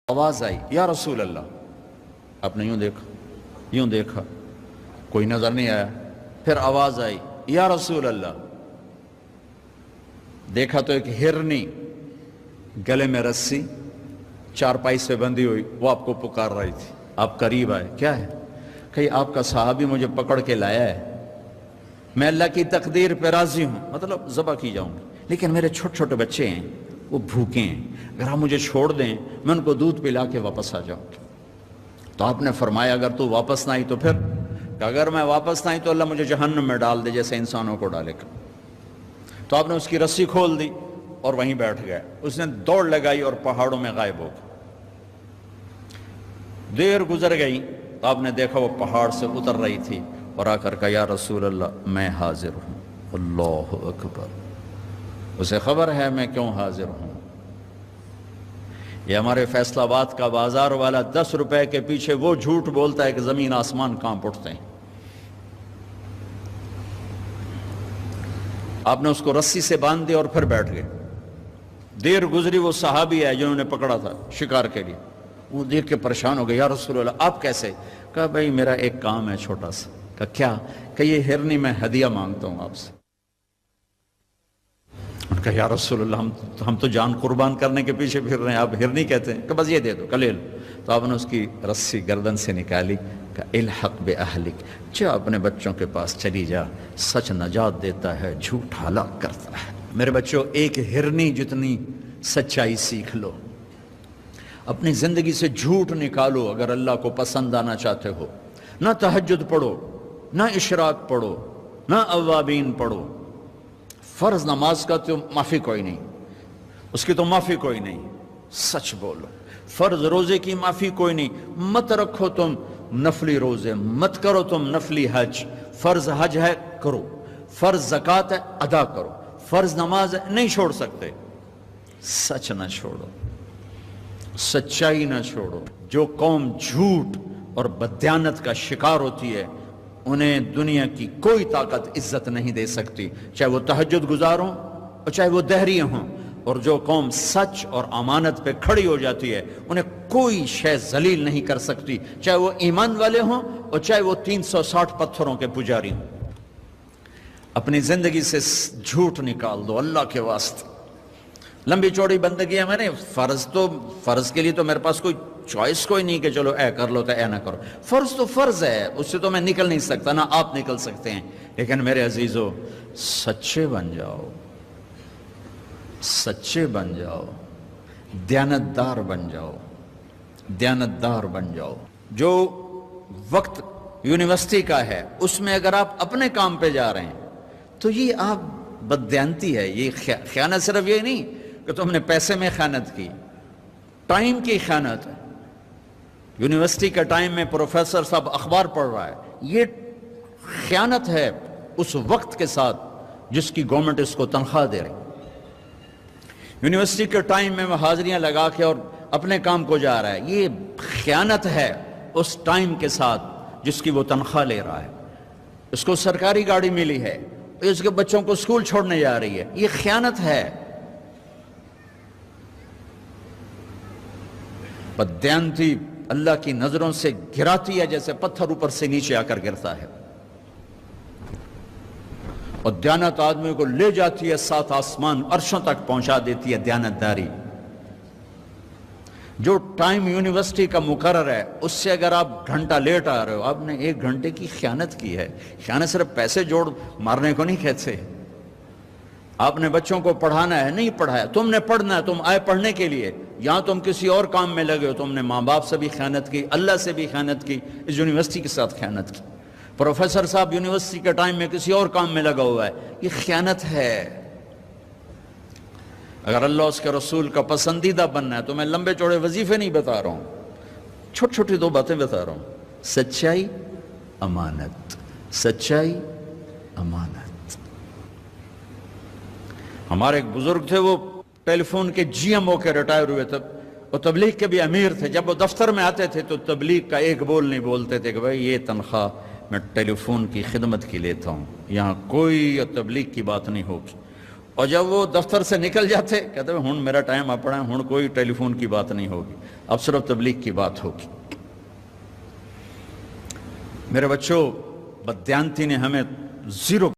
آواز آئی یا رسول اللہ. آپ نے یوں دیکھا کوئی نظر نہیں آیا. پھر آواز آئی یا رسول اللہ. دیکھا تو ایک ہرنی گلے میں رسی چارپائی سے بندھی ہوئی وہ آپ کو پکار رہی تھی. آپ قریب آئے. کیا ہے؟ کہ آپ کا صحابی مجھے پکڑ کے لایا ہے، میں اللہ کی تقدیر پہ راضی ہوں، مطلب ذبح کی جاؤں گی، لیکن میرے چھوٹے چھوٹے بچے ہیں وہ بھوکے ہیں، اگر آپ مجھے چھوڑ دیں میں ان کو دودھ پلا کے واپس آ جاؤں گی. تو آپ نے فرمایا اگر تو واپس نہ آئی تو پھر؟ کہ اگر میں واپس نہ آئی تو اللہ مجھے جہنم میں ڈال دے جیسے انسانوں کو ڈالے گا. تو آپ نے اس کی رسی کھول دی اور وہیں بیٹھ گئے. اس نے دوڑ لگائی اور پہاڑوں میں غائب ہو گیا. دیر گزر گئی تو آپ نے دیکھا وہ پہاڑ سے اتر رہی تھی اور آ کر کہا یا رسول اللہ میں حاضر ہوں. اللہ اکبر. اسے خبر ہے میں کیوں حاضر ہوں. یہ ہمارے فیصل آباد کا بازار والا 10 روپے کے پیچھے وہ جھوٹ بولتا ہے کہ زمین آسمان کانپ اٹھتے ہیں. آپ نے اس کو رسی سے باندھ دیا اور پھر بیٹھ گئے. دیر گزری وہ صحابی ہے جنہوں نے پکڑا تھا شکار کے لیے، وہ دیکھ کے پریشان ہو گئے. یا رسول اللہ آپ کیسے؟ کہا بھائی میرا ایک کام ہے چھوٹا سا. کہا کیا؟ کہ یہ ہرنی میں ہدیہ مانگتا ہوں آپ سے. کہا یا رسول اللہ ہم تو جان قربان کرنے کے پیچھے پھر رہے ہیں، آپ ہرنی کہتے ہیں. کہ بس یہ دے دو لے لو. تو آپ نے اس کی رسی گردن سے نکالی. کہ الحق باہلک، جا اپنے بچوں کے پاس چلی جا، سچ نجات دیتا ہے جھوٹ ہلاک کرتا ہے. میرے بچوں ایک ہرنی جتنی سچائی سیکھ لو. اپنی زندگی سے جھوٹ نکالو اگر اللہ کو پسند آنا چاہتے ہو. نہ تہجد پڑھو، نہ اشراق پڑھو، نہ اوابین پڑھو. فرض نماز کا تو معافی کوئی نہیں، اس کی تو معافی کوئی نہیں، سچ بولو. فرض روزے کی معافی کوئی نہیں، مت رکھو تم نفلی روزے، مت کرو تم نفلی حج. فرض حج ہے کرو، فرض زکوٰۃ ہے ادا کرو، فرض نماز ہے نہیں چھوڑ سکتے. سچ نہ چھوڑو، سچائی نہ چھوڑو. جو قوم جھوٹ اور بددیانت کا شکار ہوتی ہے انہیں دنیا کی کوئی طاقت عزت نہیں دے سکتی، چاہے وہ تہجد گزار ہوں اور چاہے وہ دہریے ہوں. اور جو قوم سچ اور امانت پہ کھڑی ہو جاتی ہے انہیں کوئی شے ذلیل نہیں کر سکتی، چاہے وہ ایمان والے ہوں اور چاہے وہ 360 پتھروں کے پجاری ہوں. اپنی زندگی سے جھوٹ نکال دو اللہ کے واسطے. لمبی چوڑی بندگی ہے، میں نے فرض کے لیے تو میرے پاس کوئی چوائس کوئی نہیں کہ چلو اے کر لو تو اے نہ کرو. فرض تو فرض ہے، اس سے تو میں نکل نہیں سکتا، نہ آپ نکل سکتے ہیں. لیکن میرے عزیزو سچے بن جاؤ، سچے بن جاؤ، دیانتدار بن جاؤ، دیانتدار بن جاؤ. جو وقت یونیورسٹی کا ہے اس میں اگر آپ اپنے کام پہ جا رہے ہیں تو یہ آپ بددیانتی ہے. یہ خیانت صرف یہ نہیں کہ تم نے پیسے میں خیانت کی، ٹائم کی خیانت ہے. یونیورسٹی کا ٹائم میں پروفیسر صاحب اخبار پڑھ رہا ہے، یہ خیانت ہے اس وقت کے ساتھ جس کی گورنمنٹ اس کو تنخواہ دے رہی. یونیورسٹی کے ٹائم میں وہ حاضریاں لگا کے اور اپنے کام کو جا رہا ہے، یہ خیانت ہے اس ٹائم کے ساتھ جس کی وہ تنخواہ لے رہا ہے. اس کو سرکاری گاڑی ملی ہے، اس کے بچوں کو اسکول چھوڑنے جا رہی ہے، یہ خیانت ہے. بددیانتی اللہ کی نظروں سے گراتی ہے جیسے پتھر اوپر سے نیچے آ کر گرتا ہے، اور دیانت آدمی کو لے جاتی ہے 7 آسمان عرشوں تک پہنچا دیتی ہے. دیانتداری جو ٹائم یونیورسٹی کا مقرر ہے اس سے اگر آپ گھنٹہ لیٹ آ رہے ہو آپ نے 1 گھنٹے کی خیانت کی ہے. خیانت صرف پیسے جوڑ مارنے کو نہیں کہتے. آپ نے بچوں کو پڑھانا ہے، نہیں پڑھایا، تم نے پڑھنا ہے، تم آئے پڑھنے کے لیے، یہاں تم کسی اور کام میں لگے ہو. تم نے ماں باپ سے بھی خیانت کی، اللہ سے بھی خیانت کی، اس یونیورسٹی کے ساتھ خیانت کی. پروفیسر صاحب یونیورسٹی کے ٹائم میں کسی اور کام میں لگا ہوا ہے، یہ خیانت ہے. اگر اللہ اس کے رسول کا پسندیدہ بننا ہے تو میں لمبے چوڑے وظیفے نہیں بتا رہا ہوں، چھوٹی چھوٹی 2 باتیں بتا رہا ہوں. سچائی، امانت، سچائی، امانت. ہمارے ایک بزرگ تھے وہ ٹیلی فون کے جی ایم ہو کے ریٹائر ہوئے تھے، وہ تبلیغ کے بھی امیر تھے. جب وہ دفتر میں آتے تھے تو تبلیغ کا ایک بول نہیں بولتے تھے کہ بھائی یہ تنخواہ میں ٹیلی فون کی خدمت کی لیتا ہوں، یہاں کوئی تبلیغ کی بات نہیں ہوگی. اور جب وہ دفتر سے نکل جاتے کہتے ہیں ہن میرا ٹائم اپنا ہے، ہن کوئی ٹیلی فون کی بات نہیں ہوگی، اب صرف تبلیغ کی بات ہوگی۔ میرے بچوں، بددیانتی نے ہمیں زیرو